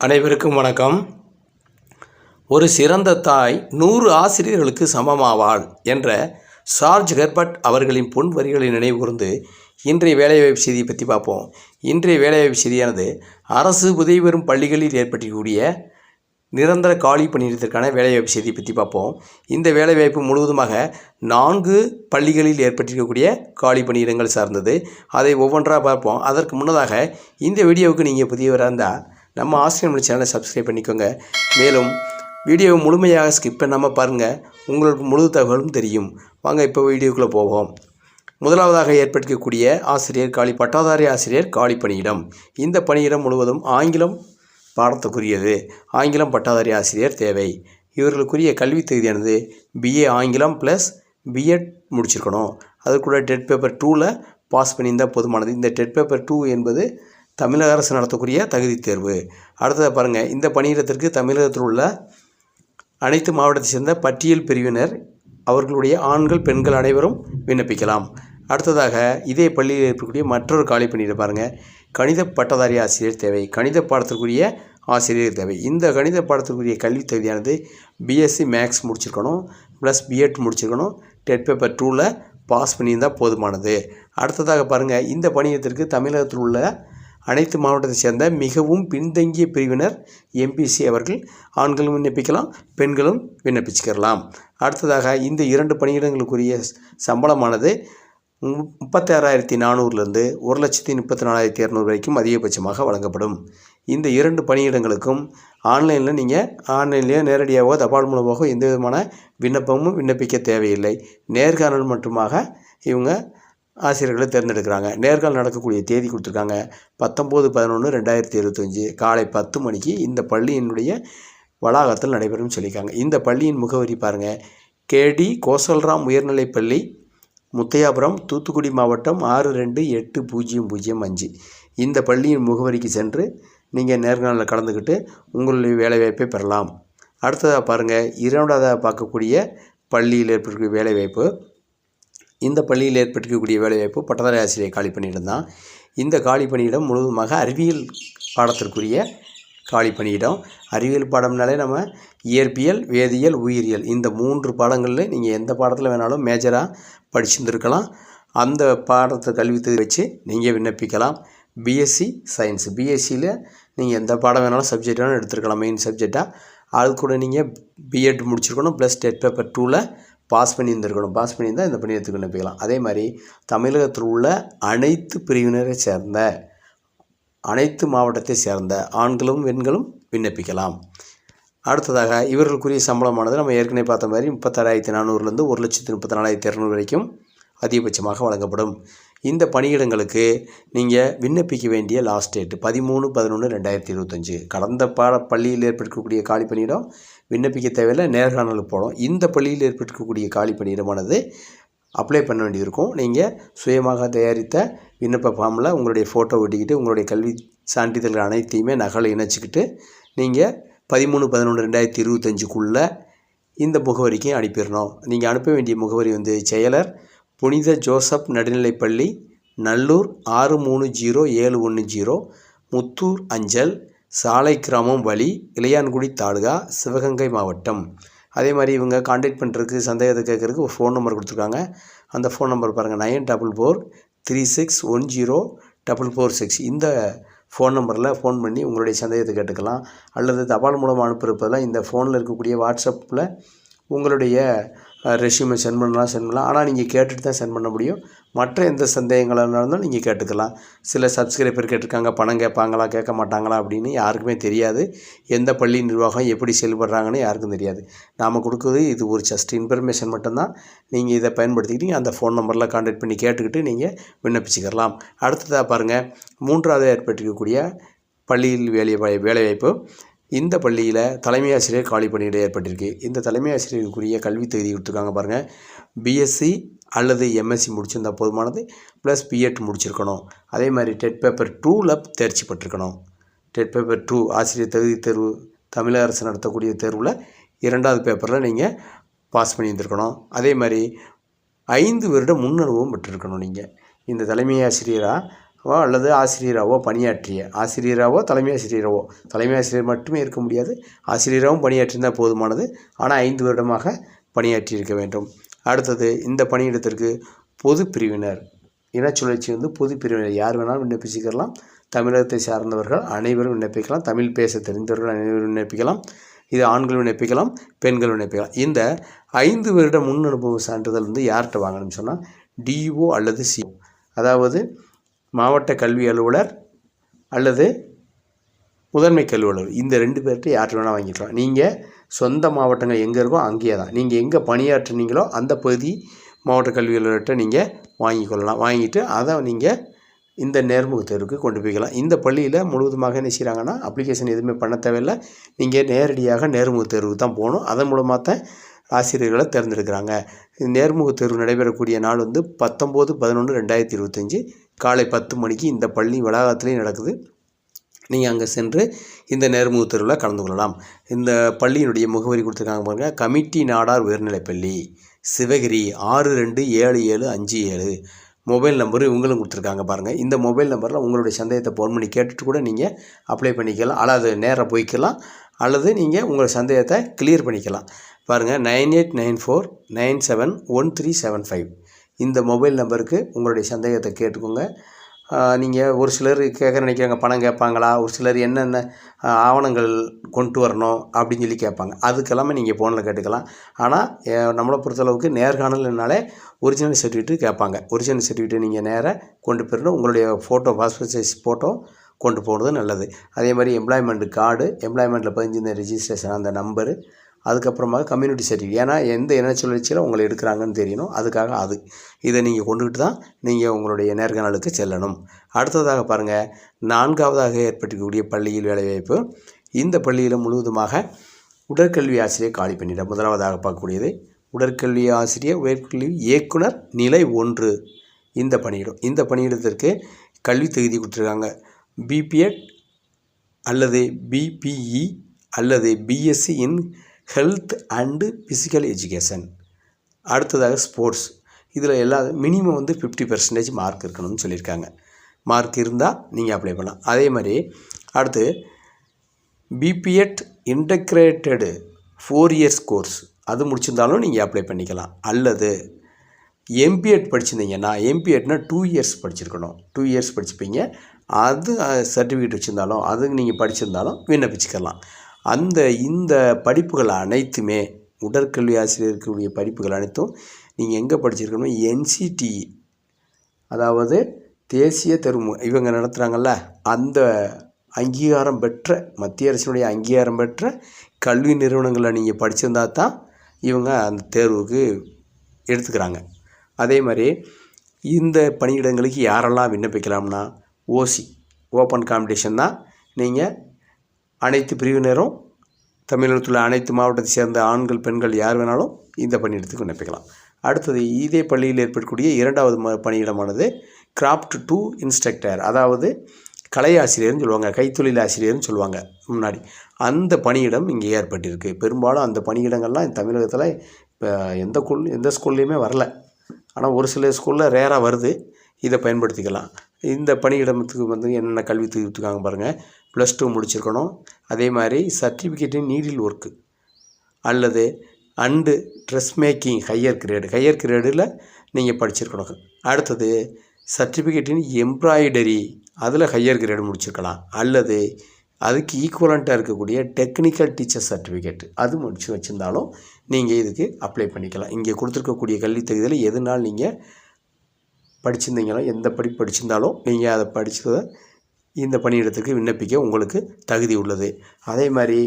அனைவருக்கும் வணக்கம். ஒரு சிறந்த தாய் 100 ஆசிரியர்களுக்கு சமமாவாள் என்ற சார்ஜ் ஹெர்பர்ட் அவர்களின் பொன் வரிகளை நினைவுகூர்ந்து இன்றைய வேலைவாய்ப்பு செய்தியை பற்றி பார்ப்போம். இன்றைய வேலைவாய்ப்பு செய்தியானது அரசு உதவி பெறும் பள்ளிகளில் ஏற்பட்டிருக்கக்கூடிய நிரந்தர காலி பணியிடத்திற்கான வேலைவாய்ப்பு செய்தியை பற்றி பார்ப்போம். இந்த வேலைவாய்ப்பு முழுவதுமாக 4 பள்ளிகளில் ஏற்பட்டிருக்கக்கூடிய காலி பணியிடங்கள் சார்ந்தது. அதை ஒவ்வொன்றாக பார்ப்போம். அதற்கு முன்னதாக இந்த வீடியோவுக்கு நீங்கள் புதியவராக இருந்தால் நம்ம ஆசிரியர் சேனலை சப்ஸ்கிரைப் பண்ணிக்கோங்க. மேலும் வீடியோவை முழுமையாக ஸ்கிப் பண்ணாமல் பாருங்கள், உங்களுக்கு முழு தகவலும் தெரியும். வாங்க இப்போ வீடியோக்குள்ளே போவோம். முதலாவதாக ஏற்பட்டிருக்கக்கூடிய ஆசிரியர் காலி பட்டாதாரி ஆசிரியர் காலி பணியிடம். இந்த பணியிடம் முழுவதும் ஆங்கிலம் பாடத்துக்குரியது. ஆங்கிலம் பட்டாதாரி ஆசிரியர் தேவை. இவர்களுக்குரிய கல்வி தகுதியானது BA ஆங்கிலம் ப்ளஸ் B.Ed முடிச்சிருக்கணும். அதுக்கூட டெட் பேப்பர் 2ல் பாஸ் பண்ணியிருந்தால் போதுமானது. இந்த டெட் பேப்பர் 2 என்பது தமிழக அரசு நடத்தக்கூடிய தகுதி தேர்வு. அடுத்ததாக பாருங்கள், இந்த பணியிடத்திற்கு தமிழகத்தில் உள்ள அனைத்து மாவட்டத்தை சேர்ந்த பட்டியல் பிரிவினர் அவர்களுடைய ஆண்கள் பெண்கள் அனைவரும் விண்ணப்பிக்கலாம். அடுத்ததாக இதே பள்ளியில் இருக்கக்கூடிய மற்றொரு காலி பணியிடம் பாருங்கள், கணித பட்டதாரி ஆசிரியர் தேவை. கணித பாடத்திற்குரிய ஆசிரியர் தேவை. இந்த கணித பாடத்திற்குரிய கல்வி தகுதியானது BSc மேக்ஸ் முடிச்சிருக்கணும் ப்ளஸ் B.Ed முடிச்சிருக்கணும். டெட் பேப்பர் 2ல் பாஸ் பண்ணியிருந்தால் போதுமானது. அடுத்ததாக பாருங்கள், இந்த பணியிடத்திற்கு தமிழகத்தில் உள்ள அனைத்து மாவட்டத்தை சேர்ந்த மிகவும் பின்தங்கிய பிரிவினர் MPC அவர்கள் ஆண்களும் விண்ணப்பிக்கலாம், பெண்களும் விண்ணப்பிச்சுக்கலாம். அடுத்ததாக இந்த 2 பணியிடங்களுக்குரிய சம்பளமானது 36,400லேருந்து 1,34,200 வரைக்கும் அதிகபட்சமாக வழங்கப்படும். இந்த 2 பணியிடங்களுக்கும் ஆன்லைன்லேயே நேரடியாகவோ தபால் மூலமாகவோ எந்த விதமான விண்ணப்பமும் விண்ணப்பிக்க தேவையில்லை. நேர்காணல் மட்டுமாக இவங்க ஆசிரியர்களை தேர்ந்தெடுக்கிறாங்க. நேர்காணல் நடக்கக்கூடிய தேதி கொடுத்துருக்காங்க 19/11/2025 காலை 10 மணிக்கு இந்த பள்ளியினுடைய வளாகத்தில் நடைபெறும் சொல்லியிருக்காங்க. இந்த பள்ளியின் முகவரி பாருங்கள், KD கோசல்ராம் உயர்நிலைப்பள்ளி, முத்தையாபுரம், தூத்துக்குடி மாவட்டம் 628005. இந்த பள்ளியின் முகவரிக்கு சென்று நீங்கள் நேர்காணலில் கலந்துக்கிட்டு உங்களுடைய வேலைவாய்ப்பை பெறலாம். அடுத்ததாக பாருங்கள், 2வதாக பார்க்கக்கூடிய பள்ளியில் ஏற்பட்டிருக்கிற வேலைவாய்ப்பு. இந்த பள்ளியில் ஏற்பட்டிருக்கக்கூடிய வேலைவாய்ப்பு பட்டதாரி ஆசிரியர் காலி பணியிடம் தான். இந்த காலி பணியிடம் முழுவதுமாக அறிவியல் பாடத்திற்குரிய காலி பணியிடம். அறிவியல் பாடம்னாலே நம்ம இயற்பியல், வேதியியல், உயிரியல் இந்த 3 பாடங்களில் நீங்கள் எந்த பாடத்தில் வேணாலும் மேஜராக படிச்சுருந்துருக்கலாம். அந்த பாடத்தை கல்வி வச்சு நீங்கள் விண்ணப்பிக்கலாம். BSc சயின்ஸ், BScயில் நீங்கள் எந்த பாடம் வேணாலும் சப்ஜெக்ட் வேணாலும் எடுத்துருக்கலாம் மெயின் சப்ஜெக்டாக. அது கூட நீங்கள் B.Ed முடிச்சிருக்கணும் ப்ளஸ் டெட் பேப்பர் 2ல் பாஸ் பண்ணியிருந்துருக்கணும். பாஸ் பண்ணியிருந்தால் இந்த பணியிடத்துக்கு விண்ணப்பிக்கலாம். அதே மாதிரி தமிழகத்தில் உள்ள அனைத்து பிரிவினரை சேர்ந்த அனைத்து மாவட்டத்தை சேர்ந்த ஆண்களும் பெண்களும் விண்ணப்பிக்கலாம். அடுத்ததாக இவர்களுக்குரிய சம்பளமானது நம்ம ஏற்கனவே பார்த்த மாதிரி 36,400லேருந்து 1,34,200 வரைக்கும் அதிகபட்சமாக வழங்கப்படும். இந்த பணியிடங்களுக்கு நீங்கள் விண்ணப்பிக்க வேண்டிய லாஸ்ட் டேட் 13/11/2025. கடந்த பள்ளியில் ஏற்பட்டிருக்கக்கூடிய காலி பணியிடம் விண்ணப்பிக்க தேவையில்லை, நேர்காணலுக்கு போகணும். இந்த பள்ளியில் ஏற்பட்டிருக்கக்கூடிய காலி பணியிடமானது அப்ளை பண்ண வேண்டியிருக்கும். நீங்கள் சுயமாக தயாரித்த விண்ணப்ப ஃபார்மில் உங்களுடைய ஃபோட்டோ ஒட்டிக்கிட்டு உங்களுடைய கல்வி சான்றிதழ்கள் அனைத்தையுமே நகலை இணைச்சிக்கிட்டு நீங்கள் 13/11/2025க்குள்ளே இந்த முகவரிக்கு அனுப்பிடணும். நீங்கள் அனுப்ப வேண்டிய முகவரி செயலர் புனித ஜோசப் நடுநிலைப்பள்ளி, நல்லூர் 630710, முத்தூர் அஞ்சல், சாலை கிராமம் வழி, இளையான்குடி தாலுகா, சிவகங்கை மாவட்டம். அதே மாதிரி இவங்க கான்டாக்ட் பண்ணுறதுக்கு சந்தேகத்தை கேட்குறதுக்கு ஒரு ஃபோன் நம்பர் கொடுத்துருக்காங்க. அந்த ஃபோன் நம்பர் பாருங்கள், 9443610446. இந்த ஃபோன் நம்பரில் ஃபோன் பண்ணி உங்களுடைய சந்தேகத்தை கேட்டுக்கலாம். அல்லது தபால் மூலமாக அனுப்புறப்பெல்லாம் இந்த ஃபோனில் இருக்கக்கூடிய வாட்ஸ்அப்பில் உங்களுடைய ரெஸ்யூமை சென்ட் பண்ணலாம். ஆனால் நீங்கள் கேட்டுட்டு தான் சென்ட் பண்ண முடியும். மற்ற எந்த சந்தேகங்களாக இருந்தாலும் நீங்கள் கேட்டுக்கலாம். சில சப்ஸ்கிரைபர் கேட்டிருக்காங்க, பணம் கேட்பாங்களா கேட்க மாட்டாங்களா அப்படின்னு யாருக்குமே தெரியாது. எந்த பள்ளி நிர்வாகம் எப்படி செயல்படுறாங்கன்னு யாருக்கும் தெரியாது. நாம் கொடுக்குறது இது ஒரு ஜஸ்ட் இன்ஃபர்மேஷன் மட்டும்தான். நீங்கள் இதை பயன்படுத்திக்கிட்டு அந்த ஃபோன் நம்பரில் கான்டாக்ட் பண்ணி கேட்டுக்கிட்டு நீங்கள் விண்ணப்பிச்சுக்கலாம். அடுத்ததாக பாருங்கள், 3வது ஏற்பட்டிருக்கக்கூடிய பள்ளியில் வேலைவாய்ப்பு. இந்த பள்ளியில் தலைமை ஆசிரியர் காலி பணியிடம் ஏற்பட்டிருக்கு. இந்த தலைமை ஆசிரியருக்குரிய கல்வி தகுதி கொடுத்துருக்காங்க பாருங்கள், BSc அல்லது MSc முடிச்சிருந்தால் போதுமானது ப்ளஸ் B.Ed முடிச்சிருக்கணும். அதே மாதிரி டெட் பேப்பர் 2ல் தேர்ச்சி பெற்றிருக்கணும். டெட் பேப்பர் 2 ஆசிரியர் தகுதி தேர்வு தமிழக அரசு நடத்தக்கூடிய தேர்வில் 2வது பேப்பரில் நீங்கள் பாஸ் பண்ணியிருந்துருக்கணும். அதே மாதிரி 5 வருட முன் அனுபவம் பெற்றிருக்கணும். நீங்கள் இந்த தலைமை ஆசிரியராக அல்லது ஆசிரியராகவோ பணியாற்றிய ஆசிரியராகவோ தலைமை ஆசிரியர் மட்டுமே இருக்க முடியாது, ஆசிரியராகவும் பணியாற்றியிருந்தால் போதுமானது. ஆனால் 5 வருடமாக பணியாற்றியிருக்க வேண்டும். அடுத்தது இந்த பணியிடத்திற்கு பொது பிரிவினர், இனச்சுழற்சி வந்து பொது பிரிவினர் யார் வேணாலும் விண்ணப்பிச்சுக்கலாம். தமிழகத்தை சார்ந்தவர்கள் அனைவரும் விண்ணப்பிக்கலாம். தமிழ் பேச தெரிந்தவர்கள் அனைவரும் விண்ணப்பிக்கலாம். இது ஆண்கள் விண்ணப்பிக்கலாம், பெண்கள் விண்ணப்பிக்கலாம். இந்த 5 வருட முன் அனுபவ சான்றிதழ் வந்து யார்கிட்ட வாங்கணும்னு சொன்னால் டிஓ அல்லது சிஓ, அதாவது மாவட்ட கல்வி அலுவலர் அல்லது முதன்மை கல்வி அலுவலர். இந்த 2 பேர்கிட்ட யார்கிட்ட வேணால் வாங்கிக்கலாம். நீங்கள் சொந்த மாவட்டங்கள் எங்கே இருக்கோ அங்கேயே தான், நீங்கள் எங்கே பணியாற்றுனீங்களோ அந்த பகுதி மாவட்ட கல்வி அலுவலர்கிட்ட நீங்கள் வாங்கிக்கொள்ளலாம். வாங்கிட்டு அதை நீங்கள் இந்த நேர்முக தேர்வுக்கு கொண்டு போய்க்கலாம். இந்த பள்ளியில் முழுவதுமாக என்ன செய்கிறாங்கன்னா அப்ளிகேஷன் எதுவுமே பண்ண தேவையில்லை. நீங்கள் நேரடியாக நேர்முக தேர்வுக்கு தான் போகணும். அதன் மூலமாக தான் ஆசிரியர்களை தேர்ந்தெடுக்கிறாங்க. நேர்முக தேர்வு நடைபெறக்கூடிய நாள் வந்து 19/11/2025 காலை 10 மணிக்கு இந்த பள்ளி வளாகத்திலே நடக்குது. நீங்கள் அங்கே சென்று இந்த நேர்முக தேர்வில் கலந்து கொள்ளலாம். இந்த பள்ளியினுடைய முகவரி கொடுத்துருக்காங்க பாருங்கள். கமிட்டி நாடார் உயர்நிலைப்பள்ளி, சிவகிரி 627757. மொபைல் நம்பரு இவங்களும் கொடுத்துருக்காங்க பாருங்கள். இந்த மொபைல் நம்பரில் உங்களுடைய சந்தேகத்தை ஃபோன் பண்ணி கேட்டுட்டு கூட நீங்கள் அப்ளை பண்ணிக்கலாம். அல்லது நேராக போய்க்கலாம், அல்லது நீங்கள் உங்கள் சந்தேகத்தை கிளியர் பண்ணிக்கலாம். பாருங்கள், 9894971375 இந்த மொபைல் நம்பருக்கு உங்களுடைய சந்தேகத்தை கேட்டுக்கோங்க. நீங்கள் ஒரு சிலர் கேட்க நினைக்கிறாங்க, பணம் கேட்பாங்களா, ஒரு சிலர் என்னென்ன ஆவணங்கள் கொண்டு வரணும் அப்படின்னு சொல்லி கேட்பாங்க. அதுக்கெல்லாமே நீங்கள் ஃபோனில் கேட்டுக்கலாம். ஆனால் நம்மளை பொறுத்தளவுக்கு நேர்காணல்னாலே ஒரிஜினல் சர்டிஃபிகேட் கேட்பாங்க. ஒரிஜினல் சர்டிஃபிகேட் நீங்கள் நேராக கொண்டு போயிடணும். உங்களுடைய ஃபோட்டோ, பாஸ்போர்ட் சைஸ் ஃபோட்டோ கொண்டு போகிறது நல்லது. அதே மாதிரி எம்ப்ளாய்மெண்ட் கார்டு, எம்ப்ளாய்மெண்ட்டில் பதிஞ்சிருந்த ரெஜிஸ்ட்ரேஷன் அந்த நம்பரு, அதுக்கப்புறமாக கம்யூனிட்டி சர்டிஃபிகேட், ஏன்னா எந்த இனச்சுழற்சியில் உங்களை எடுக்கிறாங்கன்னு தெரியணும். அதுக்காக இதை நீங்கள் கொண்டுக்கிட்டு தான் நீங்கள் உங்களுடைய நேர்காணலுக்கு செல்லணும். அடுத்ததாக பாருங்கள், 4வதாக ஏற்பட்டிருக்கக்கூடிய பள்ளியில் வேலைவாய்ப்பு. இந்த பள்ளியில் முழுவதுமாக உடற்கல்வி ஆசிரியர் காலி பணியிடம். முதலாவதாக பார்க்கக்கூடியது உடற்கல்வி ஆசிரியர் உயர்கல்வி இயக்குனர் நிலை 1 இந்த பணியிடம். இந்த பணியிடத்திற்கு கல்வி தகுதி கொடுத்துருக்காங்க. பிபிஎட் அல்லது பிபிஇ அல்லது BSc in health and physical education. அடுத்ததாக ஸ்போர்ட்ஸ். இதில் மினிமம் வந்து 50% மார்க் இருக்கணும்னு சொல்லியிருக்காங்க. மார்க் இருந்தால் நீங்கள் அப்ளை பண்ணலாம். அதே மாதிரி அடுத்து பிபிஎட் இன்டகிரேட்டடு 4 இயர்ஸ் கோர்ஸ் அது முடிச்சிருந்தாலும் நீங்கள் அப்ளை பண்ணிக்கலாம். அல்லது எம்பிஎட் படிச்சிருந்தீங்கன்னா, எம்பிஎட்னா 2 இயர்ஸ் படிச்சிருக்கணும். 2 இயர்ஸ் படிச்சுப்பீங்க. அது சர்டிஃபிகேட் வச்சுருந்தாலும், அது நீங்கள் படிச்சிருந்தாலும் விண்ணப்பிச்சுக்கலாம். இந்த படிப்புகள் அனைத்துமே, உடற்கல்வி ஆசிரியருக்குரிய படிப்புகள் அனைத்தும் நீங்கள் எங்கே படிச்சிருக்கணும், NCTE அதாவது தேசிய தேர்வு இவங்க நடத்துகிறாங்கல்ல, அந்த அங்கீகாரம் பெற்ற, மத்திய அரசினுடைய அங்கீகாரம் பெற்ற கல்வி நிறுவனங்களில் நீங்கள் படிச்சிருந்தா தான் இவங்க அந்த தேர்வுக்கு எடுத்துக்கிறாங்க. அதே மாதிரி இந்த பணியிடங்களுக்கு யாரெல்லாம் விண்ணப்பிக்கலாம்னா, ஓசி ஓப்பன் காம்படிஷன் தான். நீங்கள் அனைத்து பிரிவினரும், தமிழகத்தில் அனைத்து மாவட்டத்தை சேர்ந்த ஆண்கள் பெண்கள் யார் வேணாலும் இந்த பணியிடத்துக்கு விண்ணப்பிக்கலாம். அடுத்தது இதே பள்ளியில் ஏற்படக்கூடிய 2வது பணியிடமானது கிராஃப்ட் 2 இன்ஸ்ட்ரக்டர், அதாவது கலை ஆசிரியர்னு சொல்லுவாங்க, கைத்தொழில் ஆசிரியர்னு சொல்லுவாங்க முன்னாடி. அந்த பணியிடம் இங்கே ஏற்பட்டிருக்கு. பெரும்பாலும் அந்த பணியிடங்கள்லாம் தமிழகத்தில் இப்போ எந்த ஸ்கூல்லையுமே வரல. ஆனால் ஒரு சில ஸ்கூலில் ரேராக வருது. இதை பயன்படுத்திக்கலாம். இந்த பணியிடத்துக்கு வந்து என்னென்ன கல்வி தகுதிக்காங்க பாருங்கள். +2 முடிச்சிருக்கணும். அதே மாதிரி சர்டிஃபிகேட் இன் நீடில் ஒர்க்கு அல்லது அண்டு ட்ரெஸ் மேக்கிங் ஹையர் கிரேடில் நீங்கள் படிச்சிருக்கணும். அடுத்தது சர்டிஃபிகேட் இன் எம்ப்ராய்டரி, அதில் ஹையர் கிரேடு முடிச்சிருக்கலாம். அல்லது அதுக்கு ஈக்குவலண்ட்டாக இருக்கக்கூடிய டெக்னிக்கல் டீச்சர் சர்டிஃபிகேட் அது முடிச்சு வச்சுருந்தாலும் நீங்கள் இதுக்கு அப்ளை பண்ணிக்கலாம். இங்கே கொடுத்துருக்கக்கூடிய கல்வி தகுதியில் எதுனாலும் நீங்கள் படிச்சிருந்தீங்களோ, எந்த படிப்பு படிச்சிருந்தாலும் நீங்கள் அதை படித்ததை இந்த பணியிடத்துக்கு விண்ணப்பிக்க உங்களுக்கு தகுதி உள்ளது. அதே மாதிரி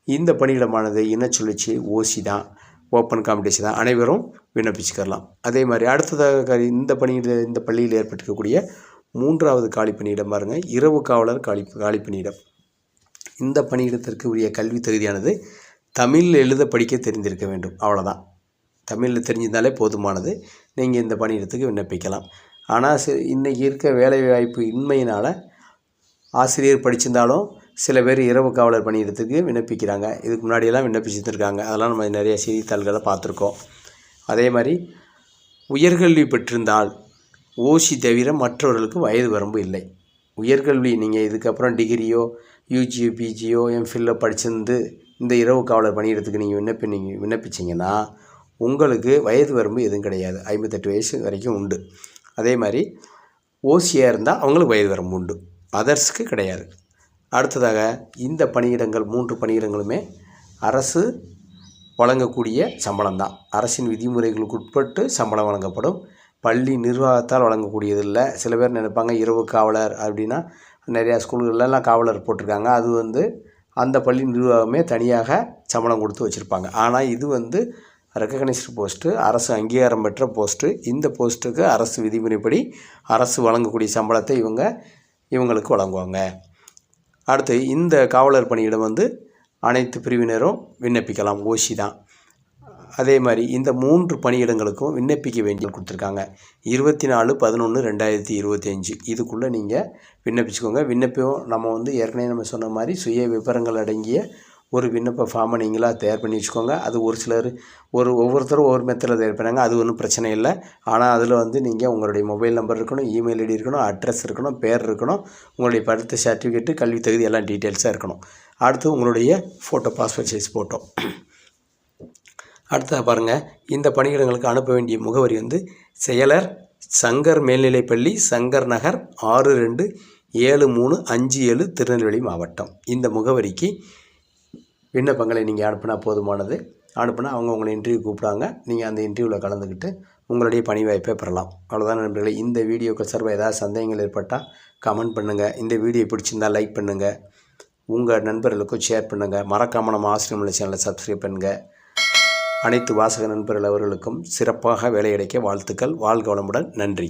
இந்த பணியிடமானது இனச்சுழற்சி ஓசி தான், ஓப்பன் காம்படிஷன் தான், அனைவரும் விண்ணப்பிச்சுக்கலாம். அதே மாதிரி அடுத்ததாக இந்த பள்ளியில் ஏற்பட்டிருக்கக்கூடிய 3வது காலி பணியிடம் பாருங்கள், இரவு காவலர் காலி பணியிடம். இந்த பணியிடத்திற்கு உரிய கல்வி தகுதியானது தமிழில் எழுத படிக்க தெரிந்திருக்க வேண்டும். அவ்வளோதான், தமிழில் தெரிஞ்சிருந்தாலே போதுமானது. நீங்கள் இந்த பணியிடத்துக்கு விண்ணப்பிக்கலாம். ஆனால் இன்றைக்கி இருக்க வேலைவாய்ப்பு இன்மையினால் ஆசிரியர் படிச்சிருந்தாலும் சில பேர் இரவு காவலர் பணியிடத்துக்கு விண்ணப்பிக்கிறாங்க. இதுக்கு முன்னாடியெல்லாம் விண்ணப்பிச்சுருக்காங்க. அதெல்லாம் நம்ம நிறைய செய்தித்தாள்களை பார்த்துருக்கோம். அதே மாதிரி உயர்கல்வி பெற்றிருந்தால் ஓசி தவிர மற்றவர்களுக்கு வயது வரம்பு இல்லை. உயர்கல்வி நீங்கள் இதுக்கப்புறம் டிகிரியோ யூஜியோ பிஜியோ எம்ஃபில்லோ படிச்சிருந்து இந்த இரவு காவலர் பணியிடத்துக்கு நீங்கள் விண்ணப்பிச்சிங்கன்னா உங்களுக்கு வயது வரம்பு எதுவும் கிடையாது. 58 வயசு வரைக்கும் உண்டு. அதே மாதிரி ஓசியாக இருந்தால் அவங்களுக்கு வயது வரம்பு உண்டு, அதர்ஸுக்கு கிடையாது. அடுத்ததாக இந்த பணியிடங்கள் 3 பணியிடங்களுமே அரசு வழங்கக்கூடிய சம்பளம் தான். அரசின் விதிமுறைகளுக்கு உட்பட்டு சம்பளம் வழங்கப்படும். பள்ளி நிர்வாகத்தால் வழங்கக்கூடியதில்லை. சில பேர் நினைப்பாங்க இரவு காவலர் அப்படின்னா நிறையா ஸ்கூல்களெலாம் காவலர் போட்டிருக்காங்க, அது அந்த பள்ளி நிர்வாகமே தனியாக சம்பளம் கொடுத்து வச்சுருப்பாங்க. ஆனால் இது ரெக்கக்னைஸ்டு போஸ்ட்டு, அரசு அங்கீகாரம் பெற்ற போஸ்ட்டு. இந்த போஸ்ட்டுக்கு அரசு விதிமுறைப்படி அரசு வழங்கக்கூடிய சம்பளத்தை இவங்களுக்கு வழங்குவாங்க. அடுத்து இந்த காவலர் பணியிடம் அனைத்து பிரிவினரும் விண்ணப்பிக்கலாம், ஓசி தான். அதே மாதிரி இந்த 3 பணியிடங்களுக்கும் விண்ணப்பிக்க வேண்டிய கொடுத்துருக்காங்க. 24/11/2025 இதுக்குள்ளே நீங்கள் விண்ணப்பிச்சுக்கோங்க. விண்ணப்பம் நம்ம ஏற்கனவே சொன்ன மாதிரி சுய விவரங்கள் அடங்கிய ஒரு விண்ணப்ப ஃபார்மை நீங்களாக தயார் பண்ணி வச்சுக்கோங்க. அது ஒரு சிலர் ஒவ்வொருத்தரும் ஒவ்வொரு மெத்தடில் தயார் பண்ணாங்க, அது ஒன்றும் பிரச்சனை இல்லை. ஆனால் அதில் நீங்கள் உங்களுடைய மொபைல் நம்பர் இருக்கணும், இமெயில் ஐடி இருக்கணும், அட்ரஸ் இருக்கணும், பேர் இருக்கணும், உங்களுடைய படித்த சர்டிஃபிகேட்டு, கல்வி தகுதி எல்லாம் டீட்டெயில்ஸாக இருக்கணும். அடுத்து உங்களுடைய ஃபோட்டோ, பாஸ்போர்ட் சைஸ் ஃபோட்டோ. அடுத்ததாக பாருங்கள், இந்த பணியிடங்களுக்கு அனுப்ப வேண்டிய முகவரி செயலர், சங்கர் மேல்நிலைப்பள்ளி, சங்கர் நகர், 627357 திருநெல்வேலி மாவட்டம். இந்த முகவரிக்கு விண்ணப்பங்களை நீங்கள் அனுப்பினா போதுமானது. அனுப்புனா அவங்க உங்களை இன்டர்வியூ கூப்பிடாங்க. நீங்கள் அந்த இன்டர்வியூவில் கலந்துக்கிட்டு உங்களுடைய பணி வாய்ப்பை பெறலாம். அவ்வளோதான் நண்பர்களே. இந்த வீடியோக்கு சார்பாக ஏதாவது சந்தேகங்கள் ஏற்பட்டால் கமெண்ட் பண்ணுங்கள். இந்த வீடியோ பிடிச்சிருந்தால் லைக் பண்ணுங்கள், உங்கள் நண்பர்களுக்கும் ஷேர் பண்ணுங்கள். மறக்காமல் நம்ம ஆசிரியர் சேனலை சப்ஸ்கிரைப் பண்ணுங்கள். அனைத்து வாசக நண்பர்கள் அவர்களுக்கும் சிறப்பாக வேலை கிடைக்க வாழ்த்துக்கள். வாழ்க வளமுடன். நன்றி.